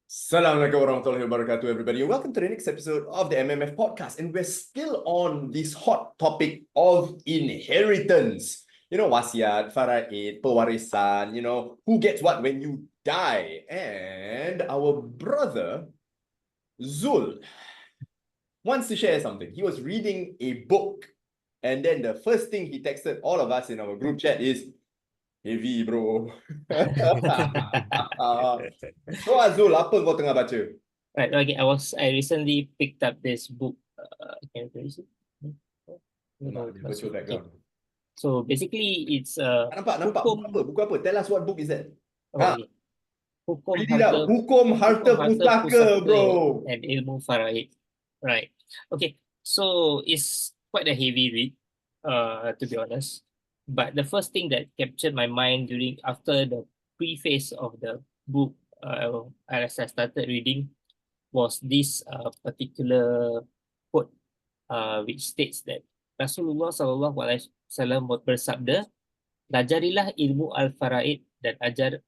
Assalamualaikum warahmatullahi wabarakatuh, everybody, and welcome to the next episode of the MMF Podcast. And we're still on this hot topic of inheritance. Wasiat, Faraid, pewarisan, who gets what when you die. And our brother, Zul, wants to share something. He was reading a book, and then the first thing he texted all of us in our group chat is, heavy, bro. So, Azul, apa kau tengah baca? Right. Okay. I recently picked up this book. Can you see? Nak dia virtual background. So basically, it's Nampak. Buku apa? Tell us what book is that? okay. Hukum Read it out. Hukum Harta Pusaka, bro. and Ilmu Faraid. Right. Okay. So it's quite a heavy read, to be honest. But the first thing that captured my mind after the preface of the book, as I started reading, was this particular quote, which states that Rasulullah SAW bersabda, "Pelajarilah ilmu al-faraid dan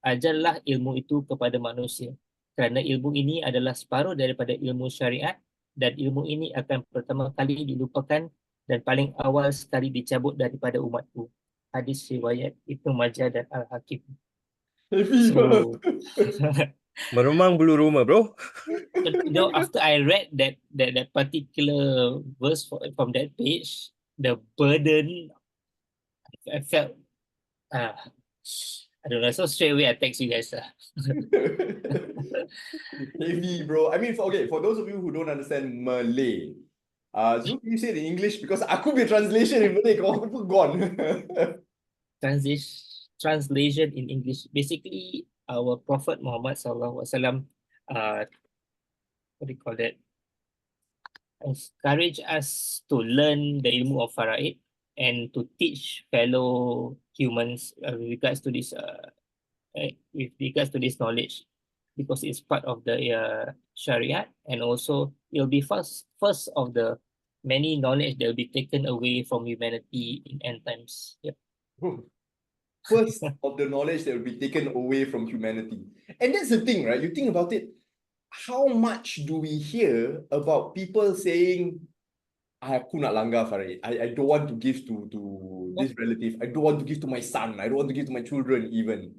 ajarlah ilmu itu kepada manusia. Kerana ilmu ini adalah separuh daripada ilmu syariat dan ilmu ini akan pertama kali dilupakan dan paling awal sekali dicabut daripada umatku." Hadis riwayat Ibnu Majah dan Al-Hakim. So Meremang bulu rumah, bro. After I read that particular verse from that page, the burden I felt, I don't know. So straight away I text you guys. Heavy, bro. I mean, for those of you who don't understand Malay, Zul, you say it in English because aku punya translation in Malay, kau pun gone. Translation in English. Basically, our Prophet Muhammad SAW, what do you call that? Encourage us to learn the ilmu of Faraid and to teach fellow humans with regards to this knowledge, because it's part of the Sharia, and also it'll be first of the many knowledge that will be taken away from humanity in end times. Yep. First of the knowledge that will be taken away from humanity. And that's the thing, right? You think about it, how much do we hear about people saying, aku nak langgar Faraid. I don't want to give to this relative. I don't want to give to my son. I don't want to give to my children even.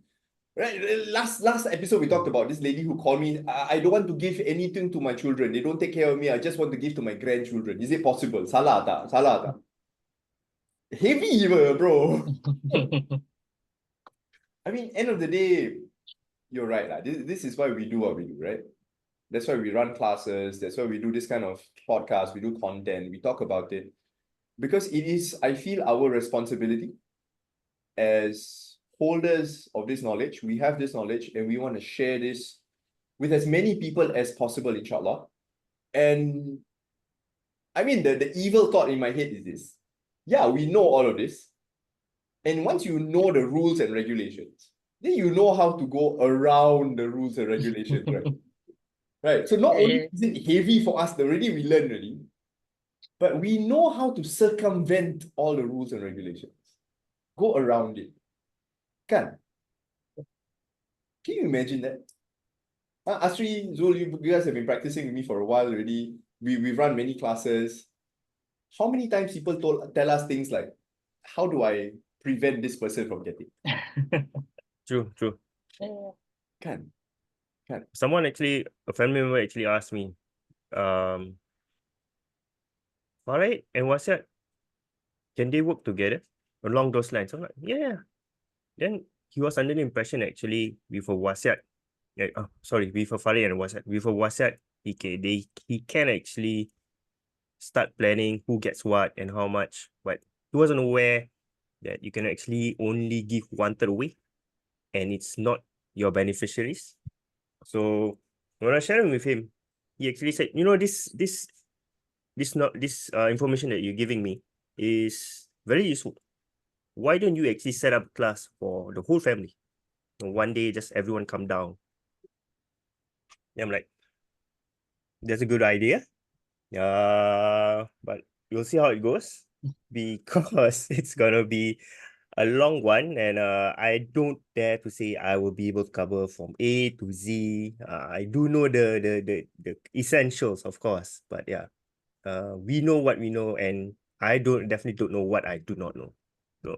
Right? Last episode we talked about this lady who called me, I don't want to give anything to my children. They don't take care of me. I just want to give to my grandchildren. Is it possible? Salah tak? Heavy, bro. I mean, end of the day, you're right. This is why we do what we do, right? That's why we run classes. That's why we do this kind of podcast. We do content. We talk about it. Because it is, I feel, our responsibility as holders of this knowledge. We have this knowledge and we want to share this with as many people as possible, inshallah. And I mean, the evil thought in my head is this. Yeah, we know all of this. And once you know the rules and regulations, then you know how to go around the rules and regulations, right? Right. So not only is it heavy for us, already we learn already, but we know how to circumvent all the rules and regulations. Go around it. Can you imagine that? Asri, Zul, you guys have been practicing with me for a while already. We've run many classes. How many times people tell us things like, how do I prevent this person from getting? True. Can. Someone actually, a family member actually asked me, Faraid and Wasiat, can they work together along those lines? I'm like, yeah. Then he was under the impression actually with a Wasiat, with a Faraid and Wasiat. With a Wasiat, he can actually start planning who gets what and how much, but he wasn't aware that you can actually only give 1/3 away, and it's not your beneficiaries. So when I was sharing with him, he actually said, this information that you're giving me is very useful. Why don't you actually set up a class for the whole family? And one day, just everyone come down. And I'm like, that's a good idea. But we'll see how it goes, because it's gonna be a long one, and I don't dare to say I will be able to cover from A to Z. I do know the essentials, of course, but yeah, we know what we know, and I definitely don't know what I do not know. So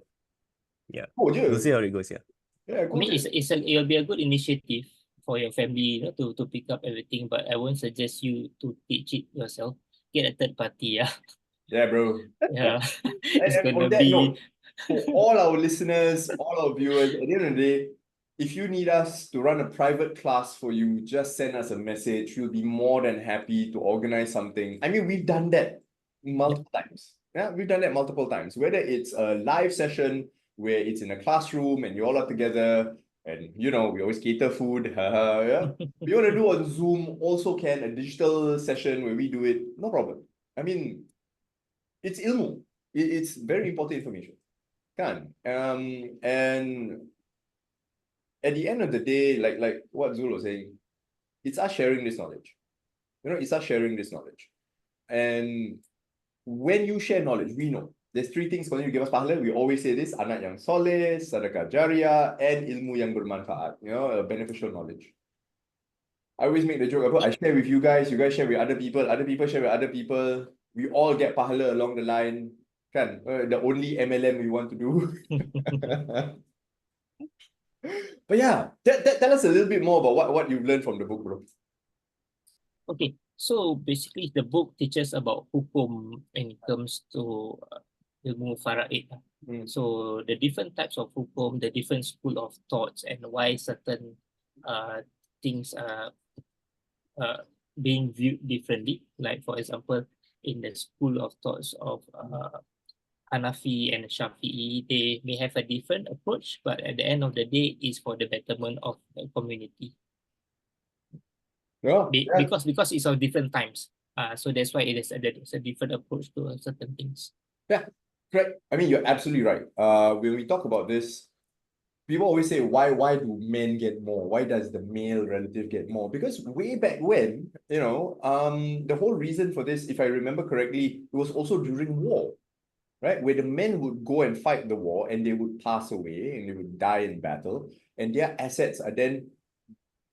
yeah, Go we'll see je. how it goes. Yeah. Yeah, I go mean, je. it'll be a good initiative for your family, to pick up everything. But I won't suggest you to teach it yourself. Get a third party, yeah, Yeah, bro. yeah. It's And on gonna that be note, for all our listeners, all our viewers, at the end of the day, if you need us to run a private class for you, just send us a message. We'll be more than happy to organize something. I mean, we've done that multiple times. Yeah, we've done that multiple times. Whether it's a live session where it's in a classroom and you all are together, and we always cater food. Yeah. If you want to do on Zoom, also can a digital session where we do it, no problem. I mean, it's ilmu. It's very important information. Kan? And at the end of the day, like what Zul was saying, it's us sharing this knowledge. It's us sharing this knowledge. And when you share knowledge, we know. There's three things continue to give us pahala. We always say this: anak yang soleh, sedekah jariah, and ilmu yang bermanfaat. Beneficial knowledge. I always make the joke about I share with you guys share with other people share with other people. We all get pahala along the line. Kan? The only MLM we want to do. But yeah, tell us a little bit more about what you've learned from the book, bro. okay. So basically, the book teaches about hukum when it comes to ilmu faraid. So the different types of hukum, the different school of thoughts, and why certain things are being viewed differently. Like for example, in the school of thoughts of Hanafi and Shafi'i, they may have a different approach, but at the end of the day, it's for the betterment of the community. Yeah, Because it's of different times. So that's why there's a different approach to certain things. yeah, correct. I mean, you're absolutely right. When we talk about this, people always say, why do men get more? Why does the male relative get more? Because way back when, the whole reason for this, if I remember correctly, it was also during war, right? Where the men would go and fight the war and they would pass away and they would die in battle, and their assets are then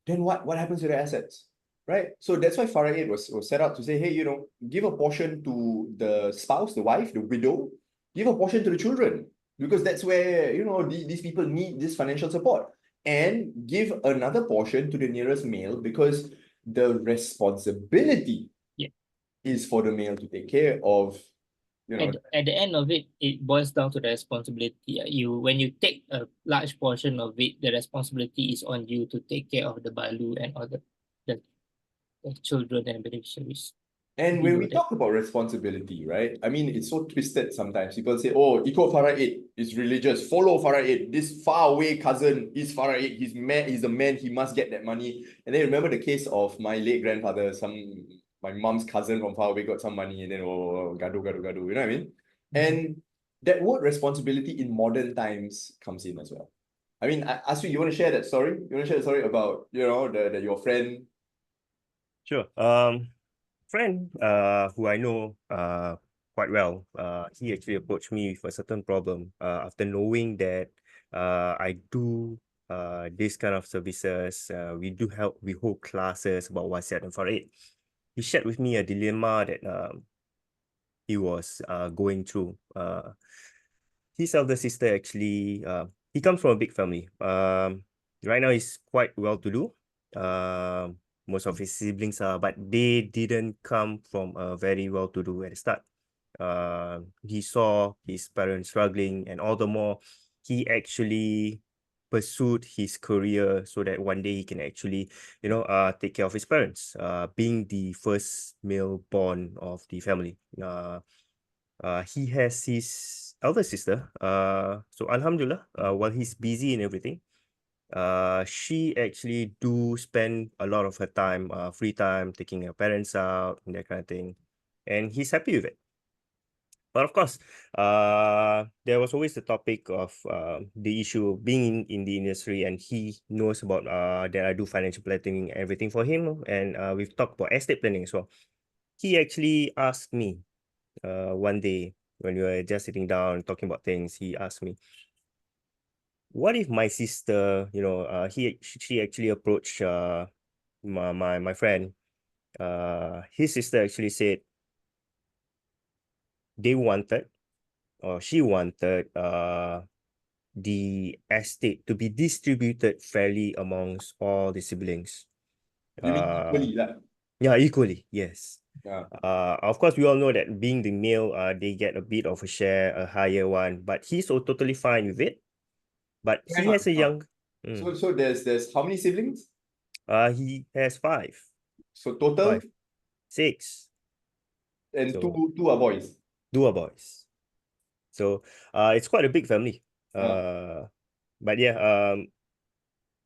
what happens to their assets? Right? So that's why Faraid was set out to say, hey, give a portion to the spouse, the wife, the widow, give a portion to the children, because that's where, these people need this financial support, and give another portion to the nearest male, because the responsibility is for the male to take care of, At the end of it, it boils down to the responsibility. When you take a large portion of it, the responsibility is on you to take care of the balu and all the children and beneficiaries. And when we talk about responsibility, right? I mean, it's so twisted sometimes. People say, oh, ikut Faraid is religious. Follow Faraid. This faraway cousin is Faraid. He's a man. He must get that money. And then remember the case of my late grandfather, my mom's cousin from far away got some money, and then gadu. You know what I mean? And that word responsibility in modern times comes in as well. I mean, Asri, you want to share that story? You want to share the story about, your friend? Sure. Friend who I know quite well, he actually approached me with a certain problem after knowing that I do this kind of services. We hold classes about wasiat and faraid. He shared with me a dilemma that he was going through. His elder sister actually, he comes from a big family. Right now he's quite well to do. Most of his siblings are, but they didn't come from a very well to do at the start. He saw his parents struggling, and all the more he actually pursued his career so that one day he can actually, take care of his parents. Being the first male born of the family. He has his elder sister. So Alhamdulillah, while he's busy and everything, she actually do spend a lot of her time, free time, taking her parents out and that kind of thing, and he's happy with it. But of course, there was always the topic of the issue of being in the industry, and he knows about that I do financial planning, everything for him, and we've talked about estate planning as well. He actually asked me one day when we were just sitting down talking about things. He asked me, what if my sister, she actually approached my friend. His sister actually said they wanted, or she wanted, the estate to be distributed fairly amongst all the siblings. You mean equally lah? Yeah, equally, yes. Yeah. Of course, we all know that being the male, they get a bit of a share, a higher one, but he's totally fine with it. But he has a young. So there's how many siblings? He has five. So total, Five. Six. and So two are boys. two are boys. So it's quite a big family. But yeah,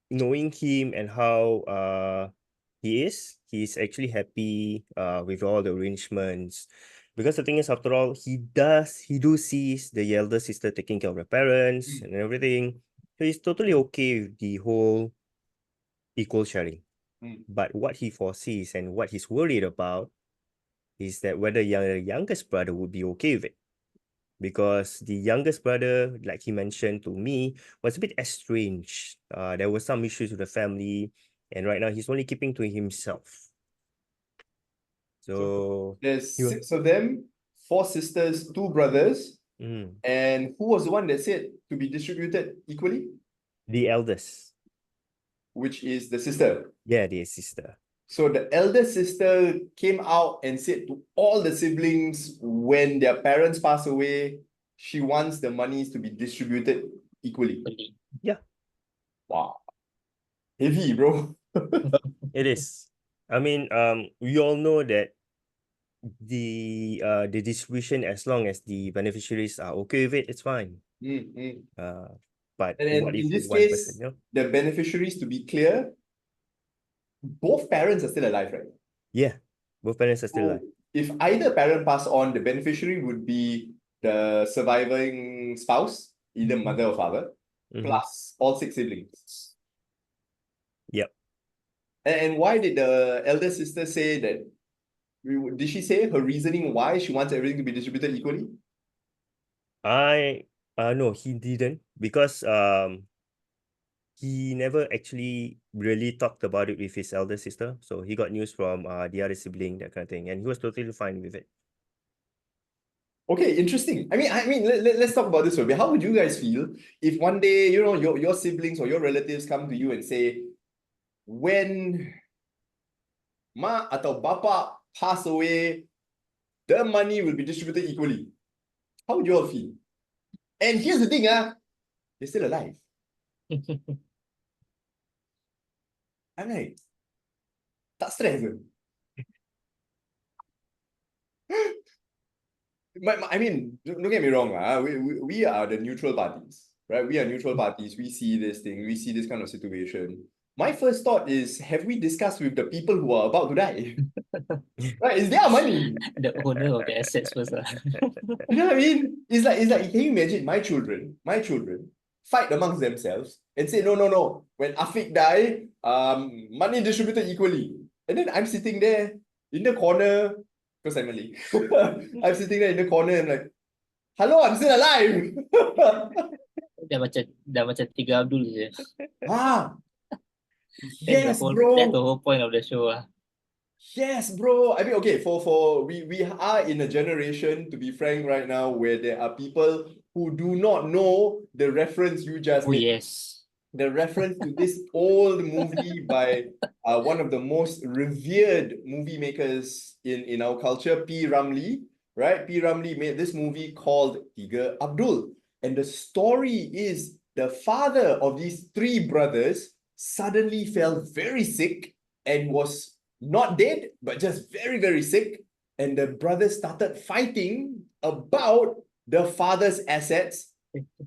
knowing him and how he's actually happy with all the arrangements. Because the thing is, after all, he do sees the elder sister taking care of the parents and everything. So he's totally okay with the whole equal sharing. But what he foresees and what he's worried about is that whether the youngest brother would be okay with it. Because the youngest brother, like he mentioned to me, was a bit estranged. There were some issues with the family, and right now he's only keeping to himself. So there's 6 of them, 4 sisters, 2 brothers. And who was the one that said to be distributed equally? The eldest. Which is the sister. Yeah, the sister. So the elder sister came out and said to all the siblings, when their parents pass away, she wants the monies to be distributed equally. Yeah. Wow. Heavy, bro. It is. I mean, we all know that the distribution, as long as the beneficiaries are okay with it, it's fine. But and what in if this one case, person, the beneficiaries, to be clear, both parents are still alive, right? Yeah, both parents are still alive. If either parent pass on, the beneficiary would be the surviving spouse, either mother or father, plus all 6 siblings. Yep. And why did the elder sister say that? Did she say her reasoning why she wants everything to be distributed equally? No, he didn't, because he never actually really talked about it with his elder sister. So he got news from the other sibling, that kind of thing, and he was totally fine with it. Okay, interesting. I mean, let's talk about this way. How would you guys feel if one day, your siblings or your relatives come to you and say, when ma atau bapa pass away, the money will be distributed equally? How would you all feel? And here's the thing, they're still alive. I'm like, tak stress ke? I mean, don't get me wrong, we are the neutral parties, right? We are neutral parties. We see this thing, we see this kind of situation. My first thought is, have we discussed with the people who are about to die? Right? It's their money. The owner of the assets first. You know what I mean? It's like, can you imagine my children fight amongst themselves and say, no. When Afiq die, money distributed equally. And then I'm sitting there in the corner, because I'm Malay. I'm sitting there in the corner and like, hello, I'm still alive. Dah macam Tiga Abdul je. Yes, bro. bro. That's the whole point of the show. Yes, bro. I mean, okay, we are in a generation, to be frank, right now, where there are people who do not know the reference you just made. Yes. The reference to this old movie by one of the most revered movie makers in our culture, P. Ramlee, right? P. Ramlee made this movie called Tiga Abdul. And the story is the father of these 3 brothers suddenly fell very sick and was not dead, but just very, very sick. And the brothers started fighting about the father's assets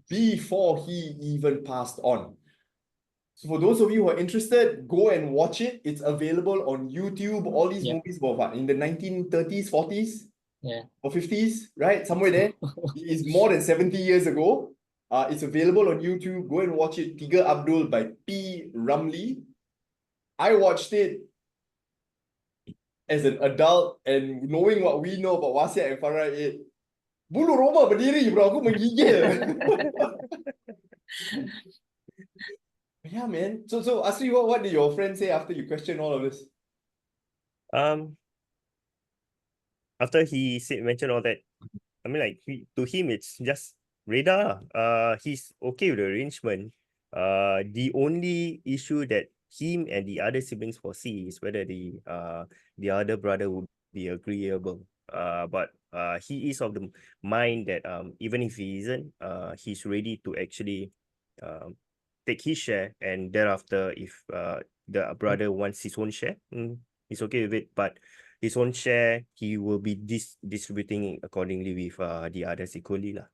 before he even passed on. So for those of you who are interested, go and watch it. It's available on YouTube. All these movies were in the 1930s, 40s, or 50s, right? Somewhere there. It's more than 70 years ago. It's available on YouTube. Go and watch it. Tiga Abdul by P. Ramlee. I watched it as an adult, and knowing what we know about Wasiat and Faraid, bulu roma berdiri, bro. Aku menggigil. Yeah, man. So Asri, what did your friend say after you questioned all of this? After he mentioned all that, I mean, like, to him, it's just radar. He's okay with the arrangement. The only issue that him and the other siblings foresee is whether the other brother would be agreeable. But he is of the mind that even if he isn't, he's ready to actually take his share, and thereafter, if the brother wants his own share, he's okay with it. But his own share, he will be distributing accordingly with the others equally lah.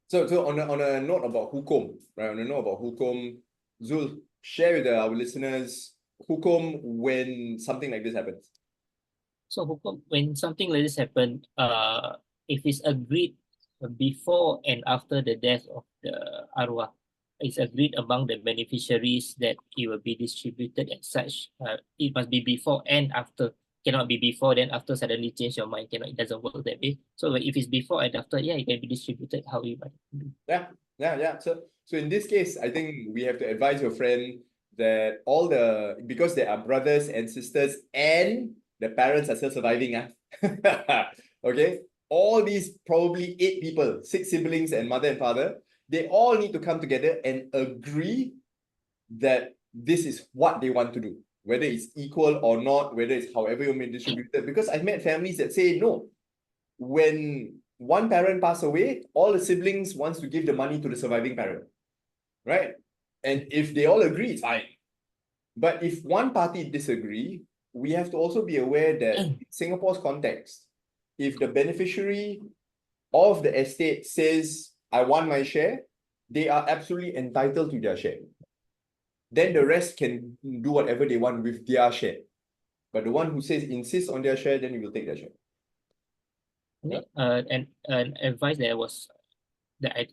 So on a note about hukum, right? On a note about hukum, Zul, share with our listeners hukum when something like this happens. So when something like this happen, if it's agreed before and after the death of the arwah, it's agreed among the beneficiaries that it will be distributed as such. It must be before and after. Cannot be before then after suddenly change your mind. Cannot. It doesn't work that way. So if it's before and after, yeah, it can be distributed how you want. Yeah. So in this case, I think we have to advise your friend that because they are brothers and sisters and the parents are still surviving. Okay. All these probably 8 people, 6 siblings and mother and father, they all need to come together and agree that this is what they want to do, whether it's equal or not, whether it's however you may distribute it. Because I've met families that say no. When one parent passes away, all the siblings wants to give the money to the surviving parent, right? And if they all agree, it's fine. But if one party disagree, we have to also be aware that in Singapore's context, if the beneficiary of the estate says, I want my share, they are absolutely entitled to their share. Then the rest can do whatever they want with their share. But the one who insists on their share, then you will take their share. And an advice that I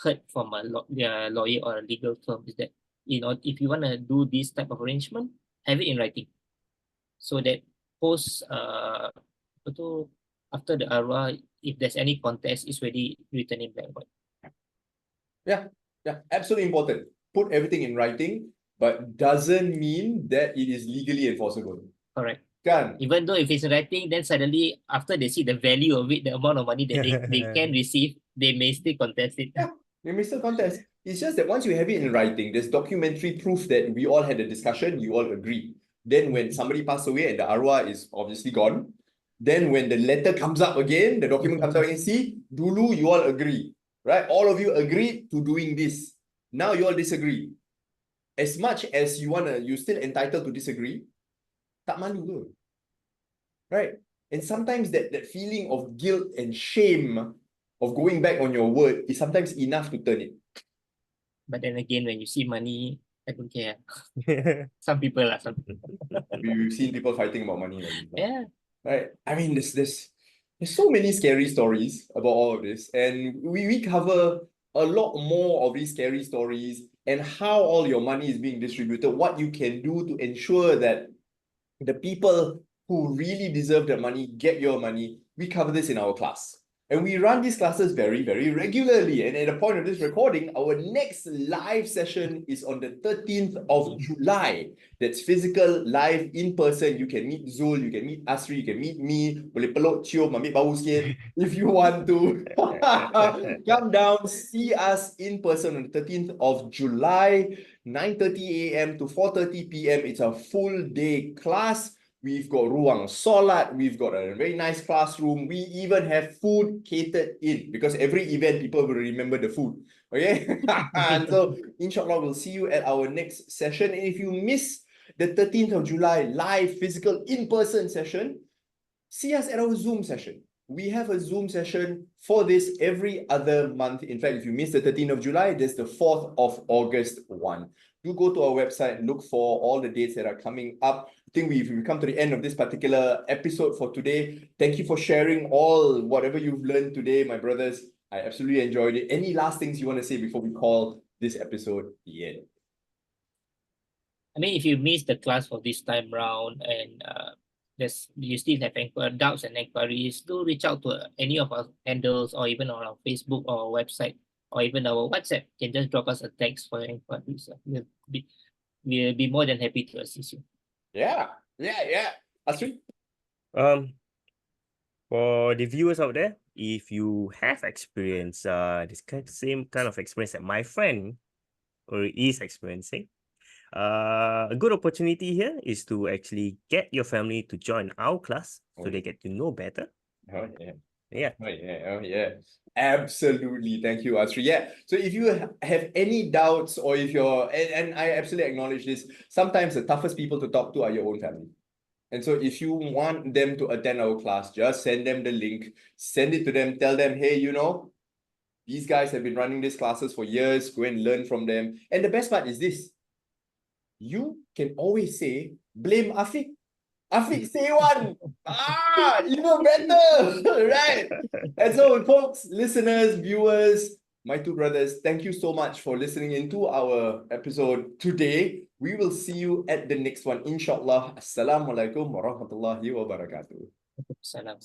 heard from their lawyer or a legal firm is that if you want to do this type of arrangement, have it in writing, so that after the arwah, if there's any contest, it's already written in black and white. Yeah, absolutely important. Put everything in writing, but doesn't mean that it is legally enforceable. Correct. Kan? Even though if it's in writing, then suddenly after they see the value of it, the amount of money that they can receive, they may still contest it. Yeah, they may still contest. It's just that once you have it in writing, there's documentary proof that we all had a discussion, you all agree. Then when somebody passed away and the arwah is obviously gone, then when the letter comes up again, the document comes out again, see, dulu you all agree, right? All of you agreed to doing this. Now you all disagree. As much as you're still entitled to disagree, tak malu tu. Right? And sometimes that feeling of guilt and shame of going back on your word is sometimes enough to turn it. But then again, when you see money, I don't care. Some people. We've seen people fighting about money. Yeah. Right? I mean, there's so many scary stories about all of this. And we cover a lot more of these scary stories and how all your money is being distributed, what you can do to ensure that the people who really deserve their money get your money. We cover this in our class. And we run these classes very, very regularly. And at the point of this recording, our next live session is on the 13th of July. That's physical, live, in person. You can meet Zul, you can meet Asri, you can meet me. Boleh peluk, cium, ambil bau sikit if you want to. Come down, see us in person on the 13th of July, 9:30 a.m. to 4:30 p.m. It's a full day class. We've got ruang solat, we've got a very nice classroom, we even have food catered in, because every event people will remember the food, okay? And so, inshallah, we'll see you at our next session. And if you miss the 13th of July live physical in-person session, see us at our Zoom session. We have a Zoom session for this every other month. In fact, if you miss the 13th of July, there's the 4th of August one. Do go to our website and look for all the dates that are coming up. I think we've come to the end of this particular episode for today. Thank you for sharing whatever you've learned today, my brothers. I absolutely enjoyed it. Any last things you want to say before we call this episode the end? I mean, if you miss the class for this time round and you still have doubts and inquiries, do reach out to any of our handles or even on our Facebook or our website. or even our WhatsApp, you can just drop us a text for your inquiries. We'll be more than happy to assist you. Yeah. Asri? For the viewers out there, if you have experienced same kind of experience that my friend or is experiencing, a good opportunity here is to actually get your family to join our class so they get to know better. Oh yeah. Yeah. Oh yeah. Absolutely. Thank you, Asri. Yeah. So if you have any doubts, or if you're, and I absolutely acknowledge this, sometimes the toughest people to talk to are your own family. And so if you want them to attend our class, just send them the link, send it to them, tell them, hey, these guys have been running these classes for years, go and learn from them. And the best part is this, you can always say, blame Afiq. Afiq, say one. Even better, right? And so, folks, listeners, viewers, my two brothers, thank you so much for listening into our episode today. We will see you at the next one, inshallah. Assalamualaikum warahmatullahi wabarakatuh. Salam.